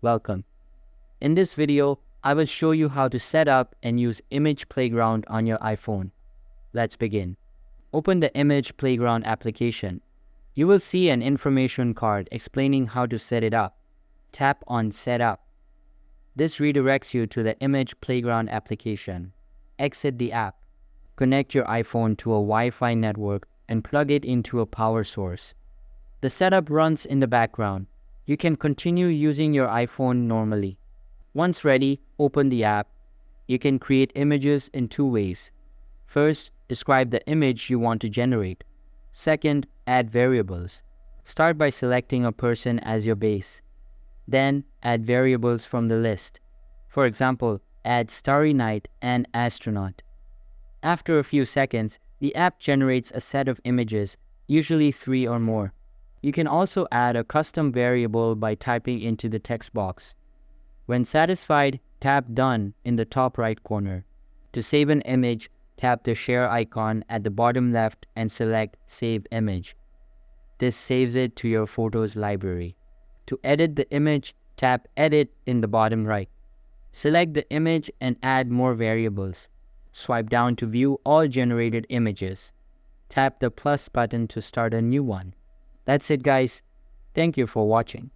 welcome. In this video, I will show you how to set up and use Image Playground on your iPhone. Let's begin. Open the Image Playground application. You will see an information card explaining how to set it up. Tap on Setup. This redirects you to the Image Playground application. Exit the app. Connect your iPhone to a Wi-Fi network and plug it into a power source. The setup runs in the background. You can continue using your iPhone normally. Once ready, open the app. You can create images in two ways. First, describe the image you want to generate. Second, add variables. Start by selecting a person as your base. Then, add variables from the list. For example, add Starry Night and Astronaut. After a few seconds, the app generates a set of images, usually 3 or more. You can also add a custom variable by typing into the text box. When satisfied, tap Done in the top right corner. To save an image, tap the share icon at the bottom left and select Save Image. This saves it to your Photos library. To edit the image, tap Edit in the bottom right. Select the image and add more variables. Swipe down to view all generated images. Tap the plus button to start a new one. That's it, guys. Thank you for watching.